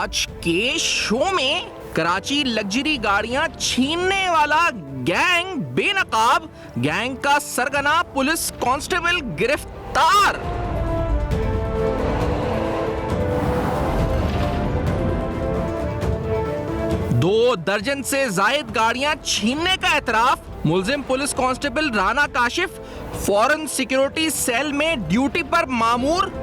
आज के शो में कराची लग्जरी गाड़ियां छीनने वाला गैंग बेनकाब, गैंग का सरगना पुलिस कांस्टेबल गिरफ्तार। दो दर्जन से जायद गाड़ियां छीनने का एतराफ। मुलजिम police constable Rana Kashif foreign security cell में ड्यूटी पर मामूर।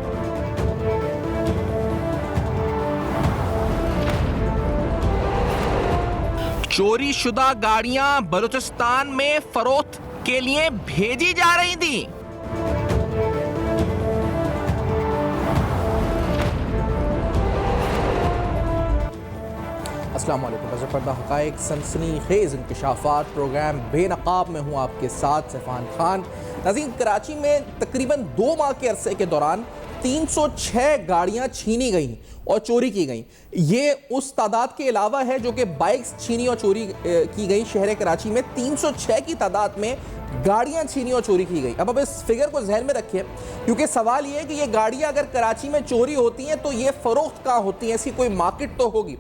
चोरी शुदा गाड़ियां बलूचिस्तान में फरोख्त के लिए भेजी जा रही थी। अस्सलाम वालेकुम। पर्दा हक़ाइक़ सनसनीखेज़ इंकशाफात प्रोग्राम बेनकाब में हूँ आपके साथ सैफान खान। नाज़रीन, कराची में तकरीबन 2 माह के अरसे के दौरान 306 गाड़ियाँ छीनी गई और चोरी की गई। ये उस तादाद के अलावा है जो कि बाइक्स छीनी और चोरी की गई। शहर कराची में 306 की तादाद में गाड़ियां छीनी और चोरी की गई। अब इस फिगर को जहन में रखिए, क्योंकि सवाल ये है कि ये गाड़ियां अगर कराची में चोरी होती हैं तो ये फरोख्त कहाँ होती हैं, इसकी कोई मार्केट तो होगी।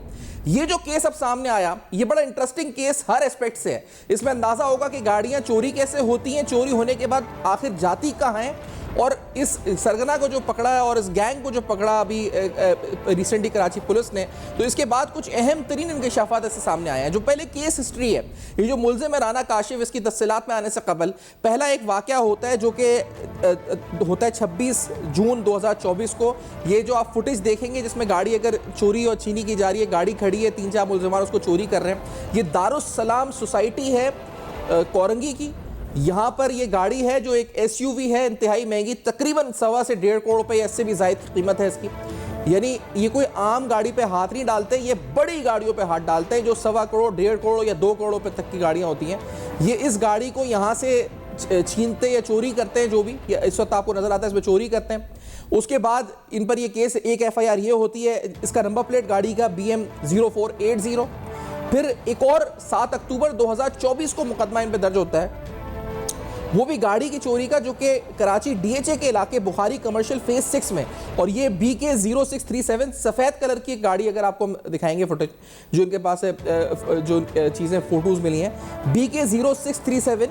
ये जो केस अब सामने आया, ये बड़ा इंटरेस्टिंग केस हर एस्पेक्ट से है। इसमें अंदाजा होगा कि गाड़ियां चोरी कैसे होती हैं, चोरी होने के बाद आखिर जाती कहाँ हैं, और इस सरगना को जो पकड़ा है और इस गैंग को जो पकड़ा अभी रिसेंटली कराची पुलिस ने, तो इसके बाद कुछ अहम तरीन इंकशाफात ऐसे सामने आए हैं। जो पहले केस हिस्ट्री है, ये जो मुलजिम है राना काशिफ, इसकी तफसीलात में आने से कबल पहला एक वाक़या होता है जो कि होता है 26 जून 2024 को। ये जो आप फुटेज देखेंगे जिसमें गाड़ी अगर चोरी और छीनी की जा रही है, गाड़ी खड़ी है, 3-4 मुलजिमान उसको चोरी कर रहे हैं। ये दारुस्सलाम सोसाइटी है कोरंगी की। यहाँ पर ये गाड़ी है जो एक SUV है, इंतहाई महंगी, तकरीबन 1.25 से 1.5 करोड़ रुपये, इससे भी ज़ायद कीमत है इसकी। यानी ये कोई आम गाड़ी पे हाथ नहीं डालते, ये बड़ी गाड़ियों पे हाथ डालते हैं जो 1.25 करोड़, 1.5 करोड़ या 2 करोड़ रुपये तक की गाड़ियाँ होती हैं। ये इस गाड़ी को यहाँ से छीनते या चोरी करते हैं, जो भी इस वक्त आपको नज़र आता है इसमें चोरी करते हैं। उसके बाद इन पर ये केस, एक FIR ये होती है, इसका नंबर प्लेट गाड़ी का BM 0480। फिर एक और 7 अक्टूबर 2024 को मुकदमा इन पर दर्ज होता है, वो भी गाड़ी की चोरी का, जो कि कराची DHA के इलाके बुखारी कमर्शियल फेज 6 में। और ये BK 0637 सफ़ेद कलर की एक गाड़ी, अगर आपको दिखाएंगे फुटेज जो इनके पास है, जो चीज़ें फ़ोटोज़ मिली हैं, BK 0637।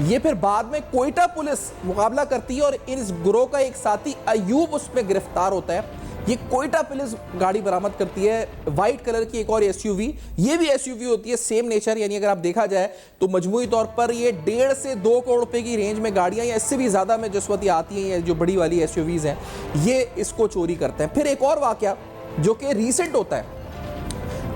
ये फिर बाद में कोयटा पुलिस मुकाबला करती है और इस गिरोह का एक साथी अयूब उसमें गिरफ्तार होता है। ये कोयटा पुलिस गाड़ी बरामद करती है, वाइट कलर की एक और SUV। ये भी SUV होती है, सेम नेचर। यानी अगर आप देखा जाए तो मजमूई तौर पर ये 1.5 से 2 करोड़ रुपए की रेंज में गाड़ियां, या इससे भी ज़्यादा में जिस वक्त आती हैं, ये जो बड़ी वाली SUVs हैं, ये इसको चोरी करते हैं। फिर एक और वाक़या जो कि रिसेंट होता है,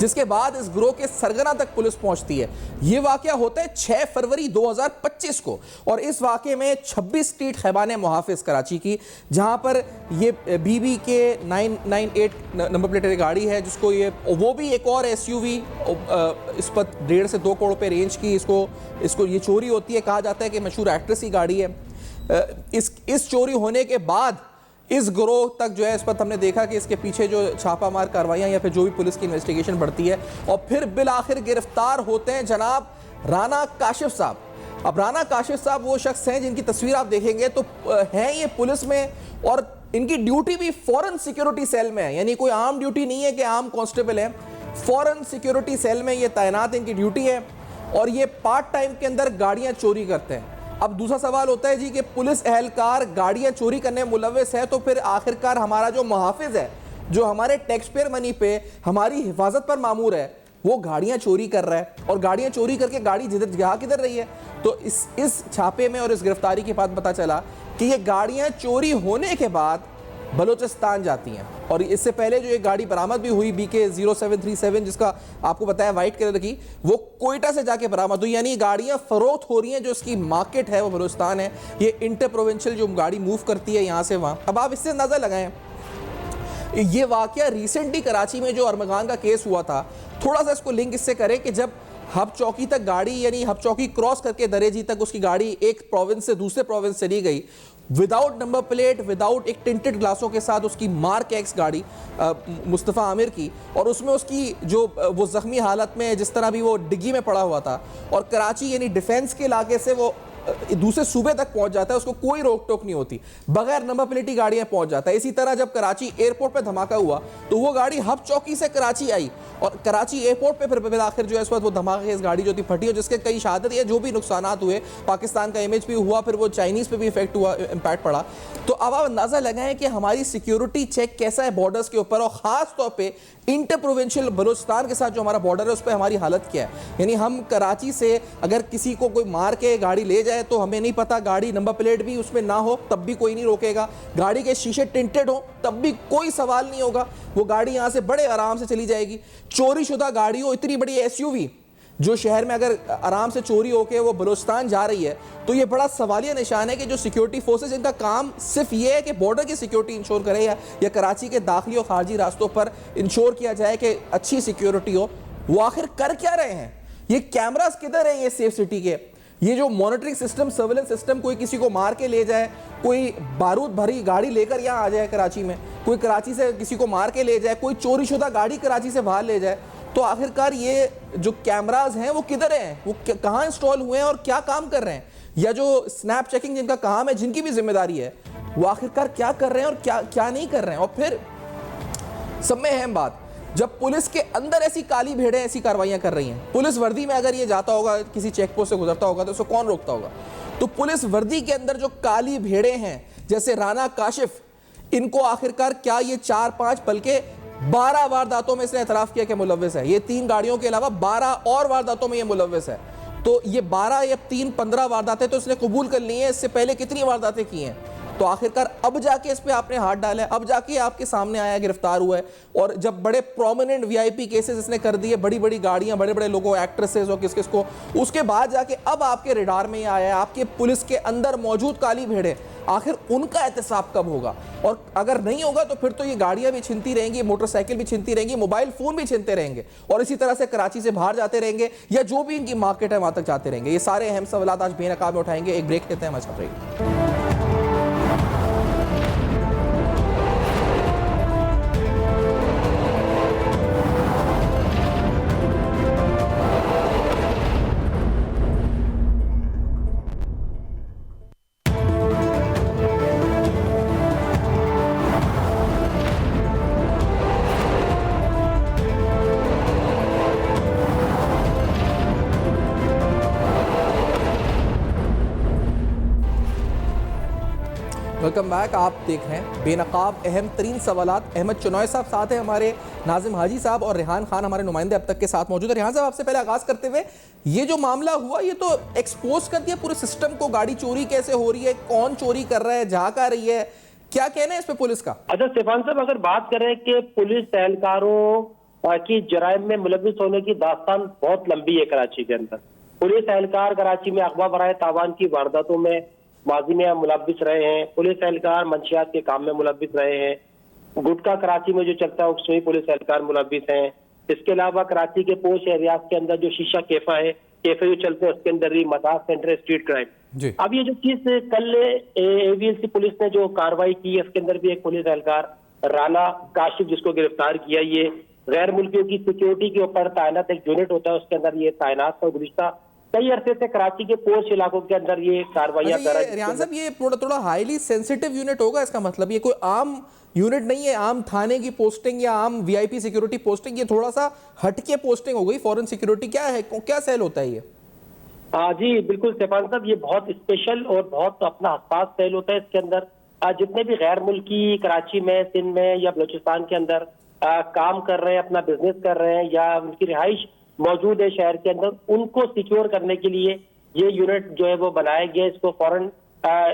जिसके बाद इस गिरोह के सरगना तक पुलिस पहुंचती है। यह वाकया होता है 6 फरवरी 2025 को, और इस वाकये में 26 स्ट्रीट खैबान मुहाफिज कराची की, जहां पर ये BBK 998 नंबर प्लेट गाड़ी है, जिसको ये, वो भी एक और SUV, इस पर 1.5 से 2 करोड़ रुपए रेंज की इसको ये चोरी होती है। कहा जाता है कि मशहूर एक्ट्रेस की गाड़ी है। इस चोरी होने के बाद इस गिरोह तक जो है, इस पर हमने देखा कि इसके पीछे जो छापामार कार्रवाइयाँ या फिर जो भी पुलिस की इन्वेस्टिगेशन बढ़ती है, और फिर बिल आखिर गिरफ्तार होते हैं जनाब राना काशिफ साहब। अब राना काशिफ साहब वो शख्स हैं जिनकी तस्वीर आप देखेंगे तो हैं ये पुलिस में, और इनकी ड्यूटी भी फॉरेन सिक्योरिटी सेल में है। यानी कोई आम ड्यूटी नहीं है कि आम कांस्टेबल है, फॉरेन सिक्योरिटी सेल में ये तैनात इनकी ड्यूटी है, और ये पार्ट टाइम के अंदर गाड़ियाँ चोरी करते हैं। अब दूसरा सवाल होता है जी कि पुलिस एहलकार गाड़ियां चोरी करने में मुलव्वस है, तो फिर आखिरकार हमारा जो मुहाफिज है, जो हमारे टैक्स पेयर मनी पे हमारी हिफाजत पर मामूर है, वो गाड़ियां चोरी कर रहा है, और गाड़ियां चोरी करके गाड़ी जा किधर रही है। तो इस छापे में और इस गिरफ्तारी के बाद पता चला कि ये गाड़ियां चोरी होने के बाद बलूचिस्तान जाती हैं। और इससे पहले जो एक गाड़ी बरामद भी हुई BK 0737, जिसका आपको बताया वाइट कलर की, वो कोयटा से जाके बरामद हुई। यानी गाड़ियां फरोख्त हो रही हैं, जो इसकी मार्केट है वो बलूचिस्तान है। ये इंटर प्रोविंशियल जो गाड़ी मूव करती है यहाँ से वहाँ। अब आप इससे अंदाज़ा लगाएं, ये वाकया रिसेंटली कराची में जो अरमगान का केस हुआ था, थोड़ा सा इसको लिंक इससे करें कि जब हब चौकी तक गाड़ी, यानी हब चौकी क्रॉस करके दरेजी तक उसकी गाड़ी एक प्रोविंस से दूसरे प्रोविंस चली गई, विदाउट नंबर प्लेट, विदाउट एक टिंटेड ग्लासों के साथ, उसकी मार्क एक्स गाड़ी मुस्तफ़ा आमिर की, और उसमें उसकी जो वो ज़ख्मी हालत में जिस तरह भी वो डिग्गी में पड़ा हुआ था, और कराची यानी डिफेंस के इलाके से वो दूसरे सूबे तक पहुंच जाता है, उसको कोई रोक टोक नहीं होती, बगैर नंबर प्लेट गाड़ियां पहुंच जाता है। इसी तरह जब कराची एयरपोर्ट पे धमाका हुआ तो वो गाड़ी हब चौकी से कराची आई और कराची एयरपोर्ट पे फिर आखिर जो है इस वक्त वो धमाके इस गाड़ी जो थी फटी और जिसके कई शहादत या जो भी नुकसान हुए, पाकिस्तान का इमेज भी हुआ, फिर वो चाइनीज पे भी इफेक्ट हुआ, इंपैक्ट पड़ा। तो अब आप अंदाजा लगाएं कि हमारी सिक्योरिटी चेक कैसा है बॉर्डर्स के ऊपर, और खास तौर पे इंटर प्रोविंशियल बलूचिस्तान के साथ जो हमारा बॉर्डर है उस पर हमारी हालत क्या है। यानी हम कराची से अगर किसी को कोई मार के गाड़ी ले जाए तो हमें नहीं पता, गाड़ी नंबर प्लेट भी उसमें ना हो तब भी कोई नहीं रोकेगा, गाड़ी के शीशे टिंटेड हो तब भी कोई सवाल नहीं होगा, वो गाड़ी यहां से बड़े आराम से चली जाएगी। चोरी शुदा गाड़ी हो, इतनी बड़ी एसयूवी जो शहर में अगर आराम से चोरी होके वो बलूचिस्तान जा रही है, तो ये बड़ा सवालिया निशान है कि जो सिक्योरिटी फोर्सेस जिनका काम सिर्फ ये है कि बॉर्डर की सिक्योरिटी इंश्योर करे या कराची के दाखिली और खारजी रास्तों पर इंश्योर किया जाए कि अच्छी सिक्योरिटी हो, वो आखिर कर क्या रहे हैं? ये कैमरास किधर है ये सेफ सिटी के? ये जो मॉनिटरिंग सिस्टम, सर्वेलेंस सिस्टम, कोई किसी को मार के ले जाए, कोई बारूद भरी गाड़ी लेकर यहाँ आ जाए कराची में, कोई कराची से किसी को मार के ले जाए, कोई चोरी शुदा गाड़ी कराची से बाहर ले जाए, तो आखिरकार ये जो कैमरास हैं वो किधर हैं, वो कहाँ इंस्टॉल हुए हैं और क्या काम कर रहे हैं? या जो स्नैप चेकिंग जिनका काम है, जिनकी भी जिम्मेदारी है, वो आखिरकार क्या कर रहे हैं और क्या नहीं कर रहे हैं? और फिर सब में अहम बात, जब पुलिस के अंदर ऐसी काली भेड़ें ऐसी कार्रवाइयां कर रही हैं, पुलिस वर्दी में अगर ये जाता होगा, किसी चेक पोस्ट से गुजरता होगा तो उसको कौन रोकता होगा? तो पुलिस वर्दी के अंदर जो काली भेड़ें हैं जैसे राना काशिफ, इनको आखिरकार क्या ये 4-5 बल्कि 12 वारदातों में इसने एतराफ किया कि मुलव्विस है। ये 3 गाड़ियों के अलावा 12 और वारदातों में ये मुलव्विस है। तो ये 12 या 15 वारदातें तो इसने कबूल कर ली हैं, इससे पहले कितनी वारदातें की हैं? तो आखिरकार अब जाके इस पे आपने हाथ डाला है, अब जाके आपके सामने आया, गिरफ्तार हुआ है। और जब बड़े प्रोमिनेंट वीआईपी केसेस इसने कर दिए, बड़ी बड़ी गाड़ियां, बड़े बड़े लोगों, एक्ट्रेसेस और किस किस को, उसके बाद जाके अब आपके रेडार में आया है, आपके पुलिस के अंदर मौजूद काली भेड़ें, आखिर उनका एहतसाब कब होगा? और अगर नहीं होगा तो फिर तो ये गाड़ियां भी छिनती रहेंगी, मोटरसाइकिल भी छिनती रहेंगी, मोबाइल फोन भी छिनते रहेंगे और इसी तरह से कराची से बाहर जाते रहेंगे या जो भी इनकी मार्केट है वहां तक जाते रहेंगे। ये सारे अहम सवाल आज बेनकाब में उठाएंगे। एक ब्रेक लेते हैं, हमारे साथ रहिए। Welcome back. आप देख रहे हैं बेनकाब अहम तरीन सवालात। अहमद चुनॉय साहब साथ हैं, हमारे नाजिम हाजी साहब और रेहान खान हमारे नुमाइंदे अब तक के साथ मौजूद है। रेहान साहब, आपसे पहले आगाज करते हुए, ये जो मामला हुआ ये तो एक्सपोज कर दिया पूरे सिस्टम को, गाड़ी चोरी कैसे हो रही है, कौन चोरी कर रहा है, जहाँ आ रही है, क्या कहना है इस पे पुलिस का? अच्छा सिफान साहब, अगर बात करें कि पुलिस एहलकारों की जराइम में मुलविस होने की दास्तान बहुत लंबी है कराची के अंदर। पुलिस एहलकार कराची में अगवा बराए तावान की वारदातों में माजी में मुलविस रहे हैं, पुलिस एहलकार मंशियात के काम में मुलविस रहे हैं, गुटखा कराची में जो चलता है उसमें पुलिस एहलकार मुलविस हैं। इसके अलावा कराची के पोश एरियाज के अंदर जो शीशा कैफा है, कैफे जो चलते हैं उसके अंदर भी मसाज सेंटर, स्ट्रीट क्राइम। अब ये जो चीज कल एवीएलसी पुलिस ने जो कार्रवाई की है उसके अंदर भी एक पुलिस एहलकार राना काशिफ जिसको गिरफ्तार किया, ये गैर मुल्कियों की सिक्योरिटी के ऊपर तैनात एक यूनिट होता है, उसके अंदर ये तैनात था। गुज़िश्ता कई अरसे से कराची के पोस्ट इलाकों के अंदर ये कार्रवाइयां कर रहा है। रियान साहब, ये थोड़ा हाईली सेंसिटिव यूनिट होगा, इसका मतलब ये कोई आम यूनिट नहीं है, आम थाने की पोस्टिंग या आम वीआईपी सिक्योरिटी पोस्टिंग, ये थोड़ा सा हटके पोस्टिंग हो गई। फॉरेन सिक्योरिटी क्या है, क्या सेल होता है ये? जी बिल्कुल सिफान साहब, ये बहुत स्पेशल और बहुत अपना हसास सेल होता है। इसके अंदर जितने भी गैर मुल्की कराची में, सिंध में या बलूचिस्तान के अंदर काम कर रहे हैं, अपना बिजनेस कर रहे हैं या उनकी रिहाइश मौजूद है शहर के अंदर, उनको सिक्योर करने के लिए ये यूनिट जो है वो बनाया गया। इसको फॉरेन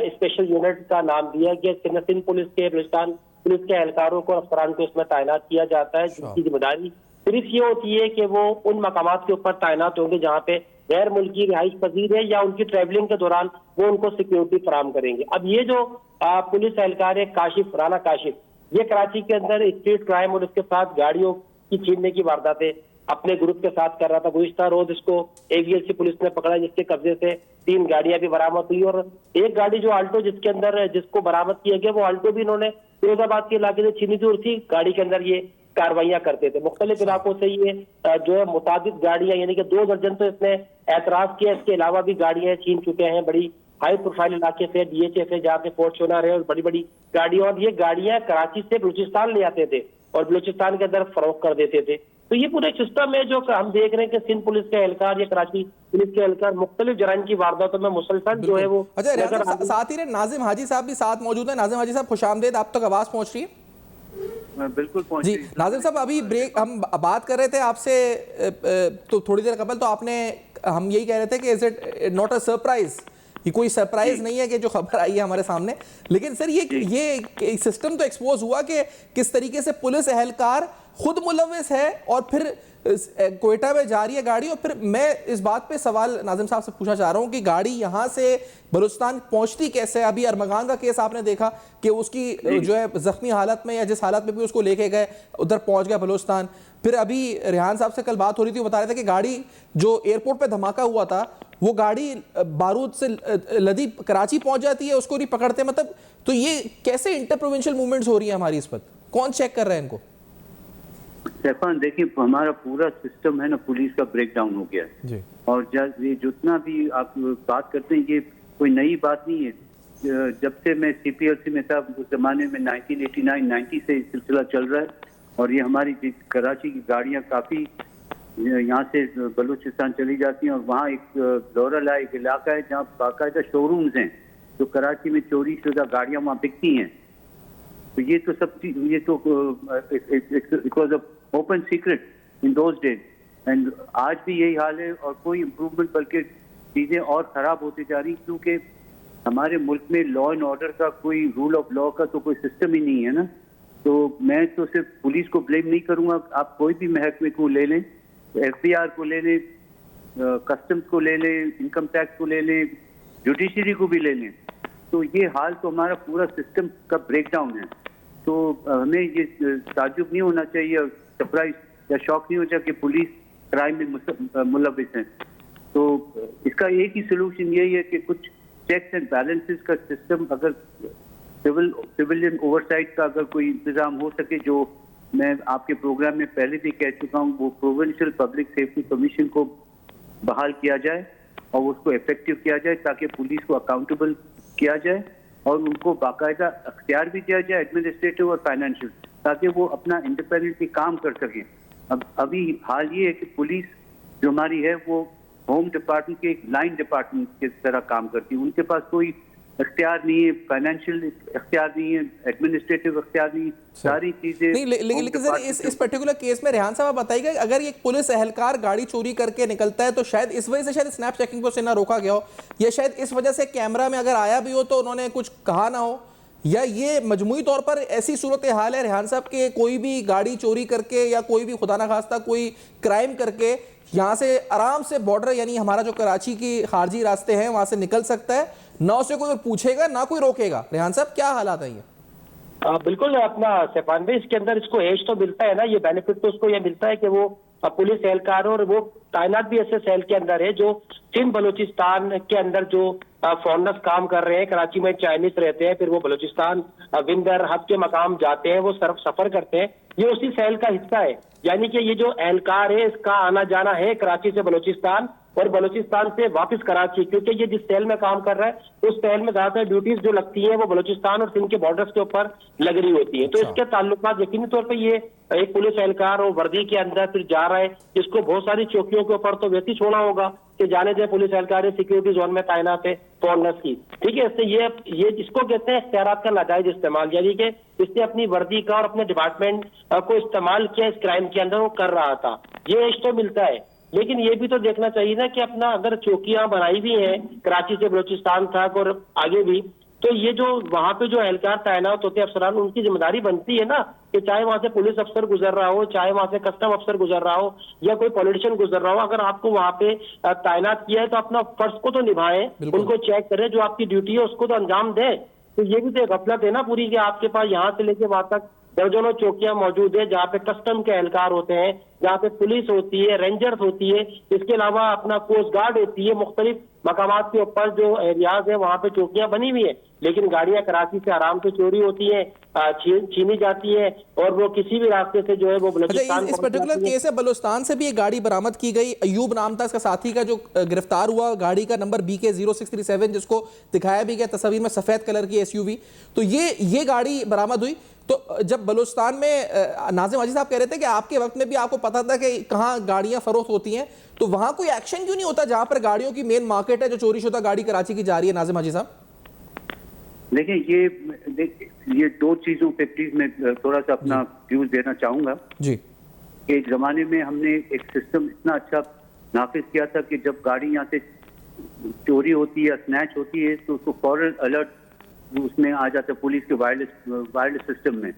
स्पेशल यूनिट का नाम दिया गया। सिंध पुलिस के, बलूचिस्तान पुलिस के एहलकारों को, अफसरान को इसमें तैनात किया जाता है, जिनकी जिम्मेदारी सिर्फ ये होती है कि वो उन मकामात के ऊपर तैनात होंगे जहाँ पे गैर मुल्की रिहाइश पजीर है या उनकी ट्रैवलिंग के दौरान वो उनको सिक्योरिटी फराम करेंगे। अब ये जो पुलिस एहलकार है काशिफ, राना काशिफ, ये कराची के अंदर स्ट्रीट क्राइम और उसके साथ गाड़ियों की छीनने की वारदातें अपने ग्रुप के साथ कर रहा था। गुज़िश्ता रोज इसको एवीएलसी पुलिस ने पकड़ा, जिसके कब्जे से 3 गाड़ियां भी बरामद हुई और एक गाड़ी जो आल्टो जिसके अंदर जिसको बरामद किया गया, वो आल्टो भी इन्होंने फिरोजाबाद के इलाके से छीनी थी और उसी गाड़ी के अंदर ये कार्रवाइयां करते थे। मुख्तलिफ इलाकों से ये जो है मुताबिक गाड़ियां, यानी कि 2 दर्जन तो इसने एतराफ किया, इसके अलावा भी गाड़ियां छीन चुके हैं। बड़ी हाई प्रोफाइल इलाके से, DHA से, जहाँ पे फोर्ट सोनार है और बड़ी बड़ी गाड़ियां, और ये गाड़ियां कराची से बलूचिस्तान ले आते थे और बलूचिस्तान के अंदर फरोख्त कर देते थे। तो ये पूरा सिस्टम है जो हम देख रहे हैं कि सिंध पुलिस के एहलकार या कराची पुलिस के एहलकार मुख्तलिफ जराइम की वारदातों में मुसलसल जो है वो। अच्छा रियाज साहब, साथ ही नाजिम हाजी साहब भी साथ मौजूद है। नाजिम हाजी साहब खुशामदीद, आप तक आवाज पहुंच रही है? बिल्कुल पहुंच जी नाजिम साहब, अभी ब्रेक हम बात कर रहे थे आपसे तो थोड़ी देर कबल, तो आपने हम यही कह रहे थे कि is it not a surprise, ये कोई सरप्राइज नहीं है कि जो खबर आई है हमारे सामने, लेकिन सर ये सिस्टम तो एक्सपोज हुआ कि किस तरीके से पुलिस एहलकार खुद मुलविस है और फिर कोयटा में जा रही है गाड़ी, और फिर मैं इस बात पे सवाल नाजिम साहब से पूछना चाह रहा हूं कि गाड़ी यहां से बलूचिस्तान पहुंचती कैसे? अभी अरमगान का केस आपने देखा कि उसकी जो है जख्मी हालत में या जिस हालत में भी उसको लेके गए उधर पहुंच गया बलूचिस्तान। फिर अभी रेहान साहब से कल बात हो रही थी, वो बता रहे थे कि गाड़ी जो एयरपोर्ट पे धमाका हुआ था वो गाड़ी बारूद से लदी कराची पहुंच जाती है, उसको नहीं पकड़ते। मतलब तो ये कैसे इंटर प्रोविंशियल मूवमेंट्स हो रही है हमारी, इस पर कौन चेक कर रहे हैं इनको? सैफान देखिए, हमारा पूरा सिस्टम है ना पुलिस का ब्रेक डाउन हो गया है। और ये जितना भी आप बात करते हैं ये कोई नई बात नहीं है। जब से मैं CPLC में था उस जमाने में 1989-90 से सिलसिला चल रहा है, और ये हमारी कराची की गाड़ियां काफ़ी यहाँ से बलूचिस्तान चली जाती हैं, और वहाँ एक दौराला एक इलाका है जहाँ बाकायदा शोरूम्स हैं जो कराची में चोरी शुदा गाड़ियाँ वहाँ बिकती हैं। तो ये तो सब ये तो it was a open secret in those days, and आज भी यही हाल है और कोई इम्प्रूवमेंट, बल्कि चीज़ें और ख़राब होती जा रही, क्योंकि हमारे मुल्क में लॉ एंड ऑर्डर का कोई रूल ऑफ लॉ का तो कोई सिस्टम ही नहीं है ना। तो मैं तो सिर्फ पुलिस को ब्लेम नहीं करूँगा, आप कोई भी महकमे को ले लें, FBR को ले लें, कस्टम्स को ले लें, इनकम टैक्स को ले लें, जुडिशरी को भी ले लें, तो ये हाल तो हमारा पूरा सिस्टम का ब्रेक डाउन है। तो हमें ये ताज्जुब नहीं होना चाहिए, सरप्राइज या शॉक नहीं हो चाहिए कि पुलिस क्राइम में मुलविस है। तो इसका एक ही सोल्यूशन यही है कि कुछ चेक्स एंड बैलेंसेस का सिस्टम, अगर सिविलियन ओवरसाइट का अगर कोई इंतजाम हो सके, जो मैं आपके प्रोग्राम में पहले भी कह चुका हूँ, वो प्रोविंशियल पब्लिक सेफ्टी कमीशन को बहाल किया जाए और उसको इफेक्टिव किया जाए, ताकि पुलिस को अकाउंटेबल किया जाए और उनको बाकायदा अख्तियार भी दिया जाए एडमिनिस्ट्रेटिव और फाइनेंशियल, ताकि वो अपना इंडिपेंडेंटली काम कर सकें। अब अभी हाल ये है कि पुलिस जो हमारी है वो होम डिपार्टमेंट के एक लाइन डिपार्टमेंट की तरह काम करती है, उनके पास कोई अख्तियार नहीं है, फाइनेंशियल अख्तियार नहीं है, एडमिनिस्ट्रेटिव अख्तियार नहीं, सारी चीजें नहीं। लेकिन सर इस पर्टिकुलर केस में रेहान साहब बताइएगा, अगर ये पुलिस एहलकार गाड़ी चोरी करके निकलता है तो शायद इस वजह से शायद स्नैप चेकिंग को ना रोका गया हो, या शायद इस वजह से कैमरा में अगर आया भी हो तो उन्होंने कुछ कहा ना हो, या ये मजमूई तौर पर ऐसी सूरत हाल है रेहान साहब के कोई भी गाड़ी चोरी करके या कोई भी खुदा ना खास्ता कोई क्राइम करके यहाँ से आराम से बॉर्डर, यानी हमारा जो कराची की खारजी रास्ते हैं वहां से निकल सकता है, ना उसे कोई पूछेगा ना कोई रोकेगा? रेहान साहब क्या हालात है ये? बिल्कुल अपना सैफान भाई, इसके अंदर इसको एज तो मिलता है ना, ये बेनिफिट तो उसको ये मिलता है कि वो पुलिस एहलकार और वो तैनात भी ऐसे सेल के अंदर है जो सिंध बलूचिस्तान के अंदर जो फॉरनर्स काम कर रहे हैं, कराची में चाइनीज रहते हैं, फिर वो बलूचिस्तान विंदर हब के मकाम जाते हैं, वो सिर्फ सफर करते हैं, ये उसी सेल का हिस्सा है। यानी कि ये जो एहलकार है इसका आना जाना है कराची से बलूचिस्तान और बलूचिस्तान से वापस कराची, क्योंकि ये जिस सेल में काम कर रहा है उस सेल में ज्यादातर ड्यूटीज जो लगती हैं वो बलूचिस्तान और सिंध के बॉर्डर्स के ऊपर लग रही होती है। तो इसके ताल्लुकात यकीनी तौर पर ये एक पुलिस एहलकार और वर्दी के अंदर फिर जा रहा है, जिसको बहुत सारी चौकियों के ऊपर तो वैसे ही छोड़ा होगा कि जाने दे पुलिस एहलकार सिक्योरिटी जोन में तैनात है फॉरनर्स की, ठीक है। इससे ये जिसको कहते हैं इख्तियारात का नाजायज इस्तेमाल, यानी कि इसने अपनी वर्दी का और अपने डिपार्टमेंट को इस्तेमाल किया इस क्राइम के अंदर, वो कर रहा था, ये एज तो मिलता है। लेकिन ये भी तो देखना चाहिए ना कि अपना अगर चौकियां बनाई भी हैं कराची से बलूचिस्तान तक और आगे भी, तो ये जो वहां पे जो एहलकार तैनात होते हैं अफसरान, उनकी जिम्मेदारी बनती है ना कि चाहे वहां से पुलिस अफसर गुजर रहा हो, चाहे वहां से कस्टम अफसर गुजर रहा हो या कोई पॉलिटिशियन गुजर रहा हो, अगर आपको वहां पे तैनात किया है तो अपना फर्ज को तो निभाएं, उनको चेक करें, जो आपकी ड्यूटी है उसको तो अंजाम दें। तो ये भी तो एक गफलत है ना पूरी, कि आपके पास यहाँ से लेके वहां तक दर्जनों चौकियां मौजूद है जहाँ पे कस्टम के एहलकार होते हैं, जहाँ पे पुलिस होती है, रेंजर्स होती है, इसके अलावा अपना कोस्ट गार्ड होती है, मुख्तलिफ मकामात के ऊपर जो एरियाज है वहाँ पे चौकियां बनी हुई है, लेकिन गाड़ियां कराची से आराम से चोरी होती हैं, छीनी जाती है, और वो किसी भी रास्ते से जो है वो बलूचिस्तान इस पर्टिकुलर केस है बलूचिस्तान से भी एक गाड़ी बरामद की गई। अयूब नाम था इसका साथी का जो गिरफ्तार हुआ, गाड़ी का नंबर BK0637 जिसको दिखाया भी गया तस्वीर में, सफेद कलर की SUV। तो ये गाड़ी बरामद हुई। तो जब बलूचिस्तान में नाजिम हाजी साहब कह रहे थे कि आपके वक्त में भी आपको पता था कि कहाँ गाड़ियां फरोख्त होती हैं, तो वहां कोई एक्शन क्यों नहीं होता जहां पर गाड़ियों की मेन मार्केट है, जो चोरी शुदा गाड़ी कराची की जा रही है? नाजिम हाजी साहब देखिए, ये दो चीजों पे प्लीज मैं थोड़ा सा अपना व्यूज देना चाहूंगा जी। एक जमाने में हमने एक सिस्टम इतना अच्छा नाफिज किया था कि जब गाड़ी यहाँ से चोरी होती है या स्नैच होती है तो उसको फौरन अलर्ट उसमें आ जाता है पुलिस के वायरलेस सिस्टम में।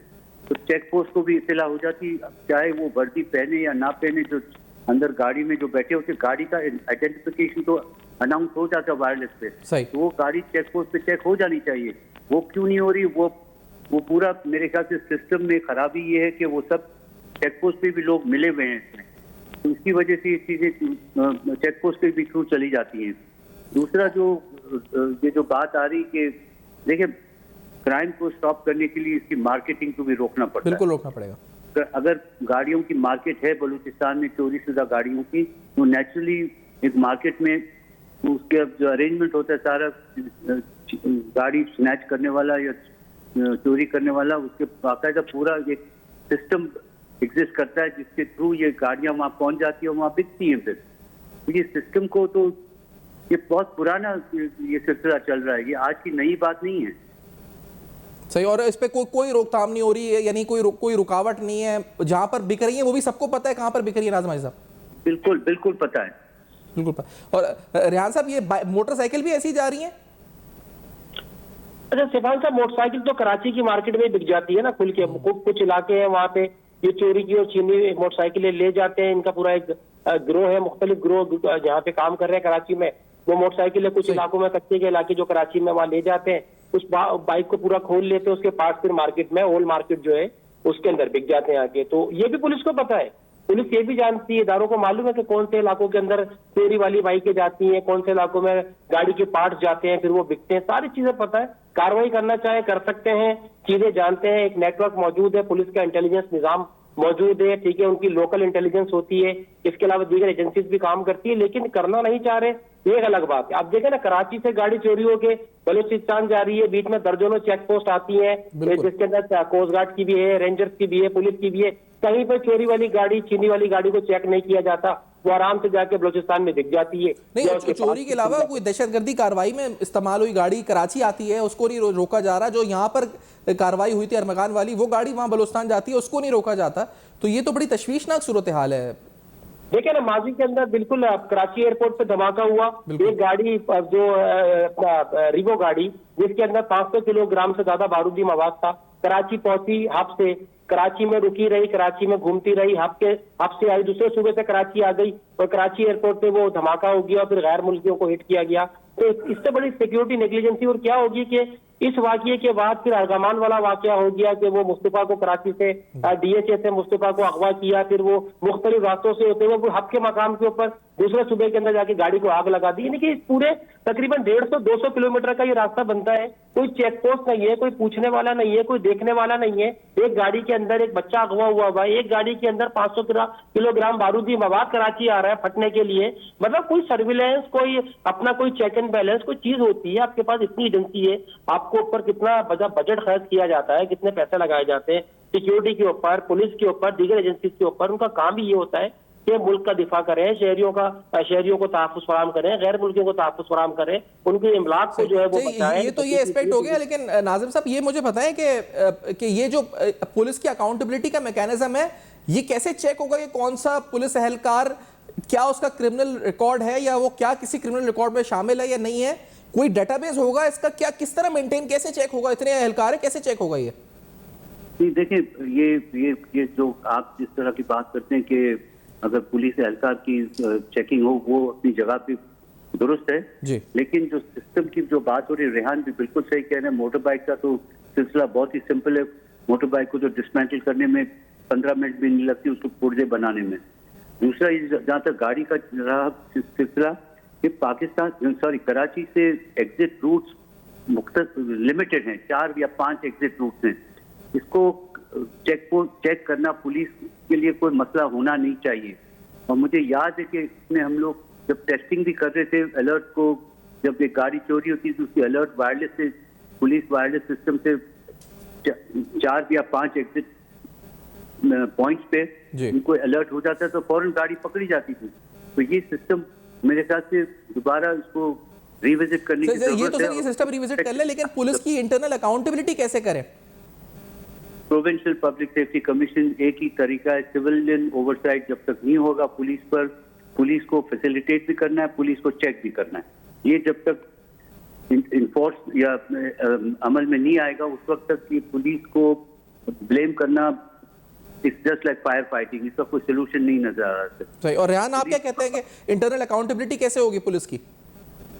तो चेक पोस्ट को भी इत्तला हो जाती, चाहे वो वर्दी पहने या ना पहने, जो अंदर गाड़ी में जो बैठे होते, गाड़ी का आइडेंटिफिकेशन तो अनाउंस हो जाता है वायरलेस पे। तो वो गाड़ी चेक पोस्ट पे चेक हो जानी चाहिए। वो क्यों नहीं हो रही? वो पूरा मेरे ख्याल से सिस्टम में खराबी ये है कि वो सब चेक पोस्ट पे भी लोग मिले हुए हैं इसमें, तो इसकी वजह से ये चीजें चेक पोस्ट पे भी थ्रू चली जाती हैं। दूसरा ये जो बात आ रही कि देखिए, क्राइम को स्टॉप करने के लिए इसकी मार्केटिंग को भी रोकना पड़ता है। बिल्कुल रोकना पड़ेगा। अगर गाड़ियों की मार्केट है बलूचिस्तान में, चोरी शुदा गाड़ियों की, तो नेचुरली एक मार्केट में उसके जो अरेंजमेंट होता है सारा, गाड़ी स्नैच करने वाला या चोरी करने वाला, उसके बाकायदा पूरा एक सिस्टम एग्जिस्ट करता है जिसके थ्रू ये गाड़ियां वहां पहुंच जाती है और वहां बिकती हैं। फिर ये सिस्टम को तो ये बहुत पुराना ये सिलसिला चल रहा है, ये आज की नई बात नहीं है। सही। और इस पे कोई रोकथाम नहीं हो रही है, यानी कोई रुकावट नहीं है? जहां पर बिक रही है वो भी सबको पता है कहां पर बिक रही है नाज़िम हाजी साहब? बिल्कुल पता है, बिल्कुल पता। और रेहान साहब, ये मोटरसाइकिल भी ऐसी जा रही है? अच्छा सिफान साहब, मोटरसाइकिल तो कराची की मार्केट में बिक जाती है ना खुल के। कुछ इलाके हैं वहाँ पे ये चोरी की और छीनी मोटरसाइकिलें ले जाते हैं। इनका पूरा एक गिरोह है, मुख्तलिफ गिरोह जहाँ पे काम कर रहे हैं कराची में। वो मोटरसाइकिलें कुछ इलाकों में, कच्चे के इलाके जो कराची में, वहाँ ले जाते हैं, उस बाइक को पूरा खोल लेते हैं, उसके पार्ट्स फिर मार्केट में, ओल्ड मार्केट जो है उसके अंदर बिक जाते हैं आके। तो ये भी पुलिस को पता है, पुलिस ये भी जानती है, इदारों को मालूम है कि कौन से इलाकों के अंदर चोरी वाली बाइकें जाती हैं, कौन से इलाकों में गाड़ी के पार्ट्स जाते हैं, फिर वो बिकते हैं। सारी चीजें पता है, कार्रवाई करना चाहे कर सकते हैं, चीजें जानते हैं। एक नेटवर्क मौजूद है, पुलिस का इंटेलिजेंस निजाम मौजूद है, ठीक है, उनकी लोकल इंटेलिजेंस होती है, इसके अलावा दीगर एजेंसीज भी काम करती है, लेकिन करना नहीं चाह रहे, ये एक अलग बात है। आप देखें ना, कराची से गाड़ी चोरी होके बलूचिस्तान जा रही है, बीच में दर्जनों चेक पोस्ट आती हैं, जिसके अंदर कोस्ट गार्ड की भी है, रेंजर्स की भी है, पुलिस की भी है। कहीं पर चोरी वाली गाड़ी, छीनी वाली गाड़ी को चेक नहीं किया जाता, वो आराम से जाके बलूचिस्तान में दिख जाती है। नहीं, चोरी के अलावा कोई दहशतगर्दी कार्रवाई में इस्तेमाल हुई गाड़ी कराची आती है, उसको नहीं रोका जा रहा। जो यहाँ पर कार्रवाई हुई थी अरमगान वाली, वो गाड़ी वहां बलूचिस्तान जाती है, उसको नहीं रोका जाता। तो ये तो बड़ी तशवीशनाक सूरत हाल है। देखिए ना, माजी के अंदर बिल्कुल कराची एयरपोर्ट पे धमाका हुआ, एक गाड़ी जो रिवो गाड़ी जिसके अंदर 500 किलोग्राम से ज्यादा बारूदी मवाद था, कराची पहुंची हब से, कराची में रुकी रही, कराची में घूमती रही, हब से आई, दूसरे सूबे से कराची आ गई और कराची एयरपोर्ट पे वो धमाका हो गया और फिर गैर मुल्कियों को हिट किया गया। तो इससे बड़ी सिक्योरिटी नेग्लिजेंसी और क्या होगी कि इस वाकये के बाद फिर अर्गमान वाला वाकया हो गया कि वो मुस्तफा को कराची से DHA से मुस्तफा को अगवा किया, फिर वो मुख्तलिफ रास्तों से होते हुए हब के मकाम के ऊपर दूसरे सूबे के अंदर जाके गाड़ी को आग लगा दी। यानी कि इस पूरे तकरीबन 150-200 किलोमीटर का ये रास्ता बनता है, कोई चेक पोस्ट नहीं है, कोई पूछने वाला नहीं है, कोई देखने वाला नहीं है। एक गाड़ी के अंदर एक बच्चा अगवा हुआ है, एक गाड़ी के अंदर 500 किलोग्राम बारूदी मवाद कराची आ रहा है फटने के लिए। मतलब कोई सर्विलेंस, कोई अपना कोई चेक एंड बैलेंस कोई चीज होती है? आपके पास इतनी एजेंसी है, आपको ऊपर कितना बजट खर्च किया जाता है, कितने पैसे लगाए जाते हैं सिक्योरिटी के ऊपर, पुलिस के ऊपर, दीगर एजेंसी के ऊपर। उनका काम भी ये होता है कि मुल्क का दिफा करें, शहरियों को तहफ़्फ़ुज़ फराहम करें, गैर मुल्कियों को तहफ़्फ़ुज़ फराहम करें, उनके इमलाक को जो है वो बचाएं। ये तो ये एस्पेक्ट हो गया, लेकिन नाज़िम साहब ये मुझे पता है कि ये जो पुलिस की अकाउंटेबिलिटी का मैकेनिज्म है, ये कैसे चेक होगा कि कौन सा पुलिस एहलकार, क्या उसका क्रिमिनल रिकॉर्ड है या वो क्या किसी क्रिमिनल रिकॉर्ड में शामिल है या नहीं है? कोई डेटाबेस होगा इसका? क्या किस तरह मेंटेन, कैसे चेक होगा? इतने एहलकार है, कैसे चेक होगा ये? देखिए, ये जो आप जिस तरह की बात करते हैं कि अगर पुलिस एहलकार की चेकिंग हो, वो अपनी जगह पे दुरुस्त है जी। लेकिन जो सिस्टम की जो बात हो रही है, रेहान भी बिल्कुल सही कह रहे हैं। मोटर बाइक का तो सिलसिला बहुत ही सिंपल है। मोटर बाइक को जो डिसमेंटल करने में 15 मिनट भी नहीं लगती उसको पुर्जे बनाने में। दूसरा, जहाँ तक गाड़ी का रहा सिलसिला, कि कराची से एग्जिट रूट्स लिमिटेड हैं, 4 या 5 एग्जिट रूट्स हैं। इसको चेक करना पुलिस के लिए कोई मसला होना नहीं चाहिए। और मुझे याद है कि इसमें हम लोग जब टेस्टिंग भी कर रहे थे अलर्ट को, जब एक गाड़ी चोरी होती थी उसकी अलर्ट वायरलेस से, पुलिस वायरलेस सिस्टम से 4 या 5 एग्जिट पॉइंट्स पे उनको अलर्ट हो जाता है तो फौरन गाड़ी पकड़ी जाती थी। तो ये सिस्टम मेरे ख्याल से दोबारा इसको रिविजिट करने की जरूरत है। ये सिस्टम रिविजिट कर ले, लेकिन पुलिस की इंटरनल अकाउंटेबिलिटी कैसे करें? प्रोविंशियल पब्लिक सेफ्टी कमीशन एक ही तरीका है, सिविलियन ओवरसाइट जब तक नहीं होगा पुलिस पर, पुलिस को फैसिलिटेट भी करना है, पुलिस को चेक भी करना है। ये जब तक इन्फोर्स या अमल में नहीं आएगा उस वक्त तक ये पुलिस को ब्लेम करना it's just like fire fighting, इसका कोई सोल्यूशन नहीं नजर आ रहा। सही। और रेहान, आप क्या कहते हैं कि इंटरनल अकाउंटेबिलिटी कैसे होगी पुलिस की?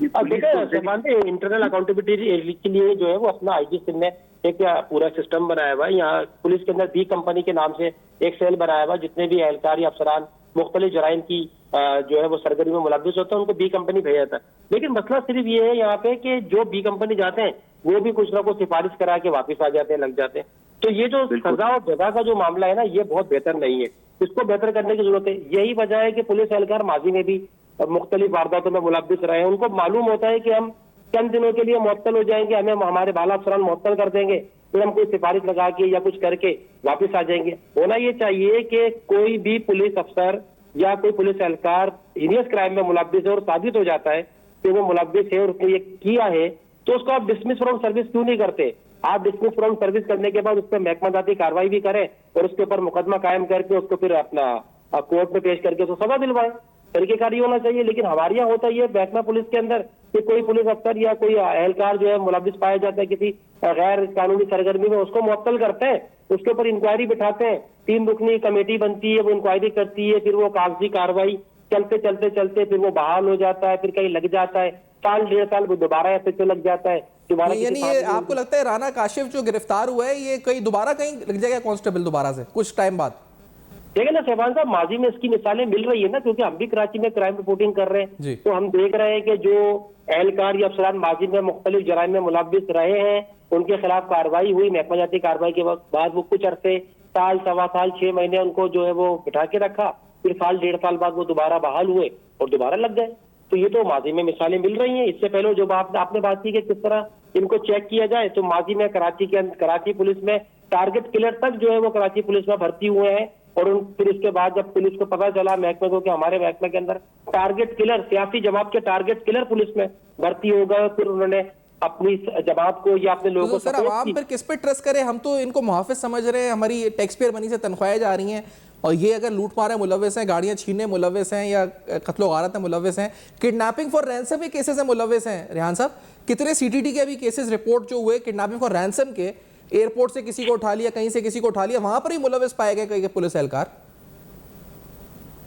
इंटरनल अकाउंटेबिलिटी के लिए जो है वो अपना आईजी सिंह ने एक पूरा सिस्टम बनाया हुआ है। यहाँ पुलिस के अंदर बी कंपनी के नाम से एक सेल बनाया हुआ है। जितने भी एहलकार या अफसरान मुख्तलिफ जराइम की जो है वो सरगर्मी में मुलव्विस होते हैं उनको बी कंपनी भेजा जाता है। लेकिन मसला सिर्फ ये है यहाँ पे कि जो बी कंपनी जाते हैं वो भी कुछ ना कुछ सिफारिश करा के वापिस आ जाते हैं, लग जाते हैं। तो ये जो सजा और जजा का जो मामला है ना, ये बहुत बेहतर नहीं है, इसको बेहतर करने की जरूरत है। यही वजह है कि पुलिस एहलकार माजी में भी मुख्तलिफ वारदातों में मुलव्विस रहे हैं। उनको मालूम होता है कि हम चंद दिनों के लिए मुअत्तल हो जाएंगे, हमें हमारे बाला अफसरान मुअत्तल कर देंगे, फिर हम कोई सिफारिश लगा के या कुछ करके वापस आ जाएंगे। होना ये चाहिए कि कोई भी पुलिस अफसर या कोई पुलिस एहलकार हीनियस क्राइम में मुलव्विस है और साबित हो जाता है कि वो मुलव्विस है और उसने ये किया है, तो उसको आप डिसमिस फ्रॉम सर्विस क्यों नहीं करते? आप डिसमिस फ्रॉम सर्विस करने के बाद उस पर महकमा जाती कार्रवाई भी करें और उसके ऊपर मुकदमा कायम करके उसको फिर अपना कोर्ट में पेश करके उसको सजा दिलवाएं। तरीकेकार ये होना चाहिए। लेकिन हमारे यहाँ होता है महकमा पुलिस के अंदर कि कोई पुलिस अफसर या कोई एहलकार जो है मुलव्विस पाया जाता है किसी गैर कानूनी सरगर्मी में, उसको मुअत्तल करते हैं, उसके ऊपर इंक्वायरी बिठाते हैं, 3 रुकनी कमेटी बनती है, वो इंक्वायरी करती है, फिर वो कागजी कार्रवाई चलते चलते चलते फिर वो बहाल हो जाता है, फिर कहीं लग जाता है, साल 1.5 साल दोबारा या फिर लग जाता है दोबारा। यानी ये आपको लगता है राना काशिफ जो गिरफ्तार हुआ है ये कहीं दोबारा कहीं लग जाएगा कांस्टेबल दोबारा से कुछ टाइम बाद? देखिए ना शहबाज साहब, माजी में इसकी मिसालें मिल रही है ना, क्योंकि हम भी कराची में क्राइम रिपोर्टिंग कर रहे हैं, तो हम देख रहे हैं कि जो एहलकार या अफसरान माजी में मुख्तलिफ जराइम में मुलव्विस रहे हैं उनके खिलाफ कार्रवाई हुई, महकमा जाती कार्रवाई के बाद वो कुछ अरसे, साल, 1.25 साल, 6 महीने उनको जो है वो बिठा के रखा, फिर साल 1.5 साल बाद वो दोबारा बहाल हुए और दोबारा लग गए। तो ये तो माजी में मिसालें मिल रही हैं। इससे पहले जो आपने बात की कि किस तरह इनको चेक किया जाए, तो माजी में कराची पुलिस में टारगेट किलर तक जो है वो कराची पुलिस में भर्ती हुए हैं। और फिर इसके बाद जब पुलिस को पता चला महकमे को कि हमारे महकमे के अंदर टारगेट किलर, सियासी जमात के टारगेट किलर पुलिस में भर्ती हो गए, फिर उन्होंने अपनी जमात को या अपने लोगों को सर आवाम पर किस पे ट्रस्ट करें? हम तो इनको मुहाफिज समझ रहे हैं, हमारी टैक्स पेयर मनी से तनख्वाहें जा रही हैं और ये अगर लूट मारे मुलव्विस हैं, गाड़ियां छीनने मुलव्विस हैं या कत्लो गारत में मुलव्विस हैं, किडनैपिंग फॉर रैंसम के केसेस में मुलव्विस हैं। रेहान साहब, कितने सीटीटी के अभी केसेस रिपोर्ट जो हुए किडनैपिंग फॉर रैंसम के, एयरपोर्ट से किसी को उठा लिया, कहीं से किसी को उठा लिया, वहां पर ही मुलव्विस पाए गए कई पुलिस एहलकार।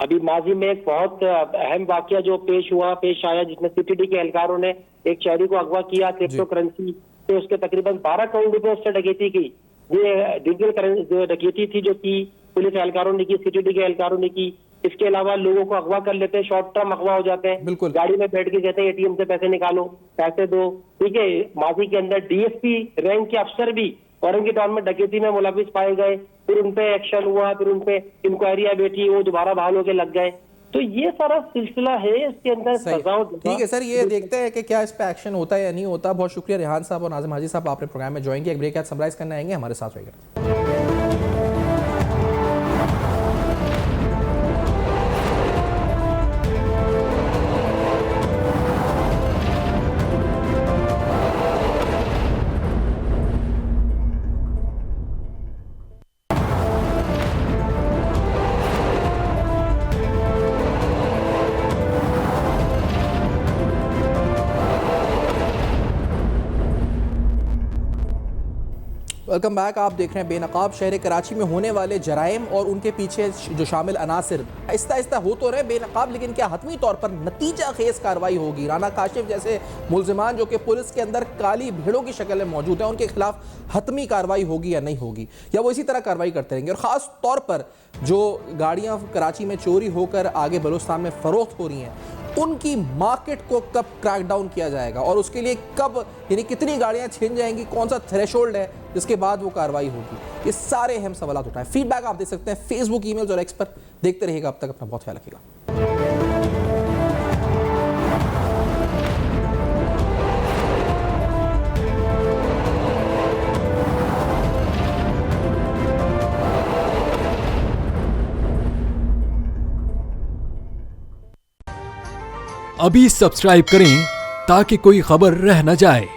अभी माजी में एक बहुत अहम वाकया जो पेश आया जिसमें सीटीटी के एहलकारों ने एक शहरी को अगवा किया, क्रिप्टो करेंसी से उसके तकरीबन 12 करोड़ रुपए उससे डकैती की। ये डिजिटल डकैती थी जो कि पुलिस एहलकारों ने की, सीटीटी के एहलकारों ने की। इसके अलावा लोगों को अगवा कर लेते हैं, शॉर्ट टर्म अगवा हो जाते हैं, गाड़ी में बैठ के कहते हैं एटीएम से पैसे निकालो, पैसे दो, ठीक है। माजी के अंदर डीएसपी रैंक के अफसर भी औरंगी टाउन में डकैती में मुलव्विस पाए गए, फिर उनपे एक्शन हुआ, फिर उनपे इंक्वायरियां बैठी, वो दोबारा बहाल होके लग गए। तो ये सारा सिलसिला है, इसके अंदर सजाओ। ठीक है सर, ये देखते हैं कि क्या इस पे एक्शन होता है या नहीं होता। बहुत शुक्रिया रेहान साहब और नाज़िम हाजी साहब, आपने प्रोग्राम में ज्वाइन किया। एक ब्रेक के बाद समराइज करने आएंगे, हमारे साथ रहेगा। Welcome back. आप देख रहे हैं बेनकाब। शहर कराची में होने वाले जराइम और उनके पीछे जो शामिल अनासिर आहिस्ता आहिस्ता हो तो रहे बेनकाब, लेकिन क्या हतमी तौर पर नतीजा खेज कार्रवाई होगी? राना काशिफ जैसे मुलजिमान जो कि पुलिस के अंदर काली भेड़ों की शक्ल में मौजूद है, उनके खिलाफ हतमी कार्रवाई होगी या नहीं होगी, या वो इसी तरह कार्रवाई करते रहेंगे? और ख़ास तौर पर जो गाड़ियाँ कराची में चोरी होकर आगे बलूचिस्तान में फ़रोख्त हो रही हैं उनकी मार्केट को कब क्रैक डाउन किया जाएगा और उसके लिए कब, यानी कितनी गाड़ियां छीन जाएंगी, कौन सा थ्रेशोल्ड है जिसके बाद वो कार्रवाई होगी, ये सारे अहम सवाल उठाए। फीडबैक आप दे सकते हैं फेसबुक, ईमेल्स और एक्स पर। देखते रहिएगा, अब तक अपना बहुत ख्याल रखिएगा। अभी सब्सक्राइब करें ताकि कोई खबर रह न जाए।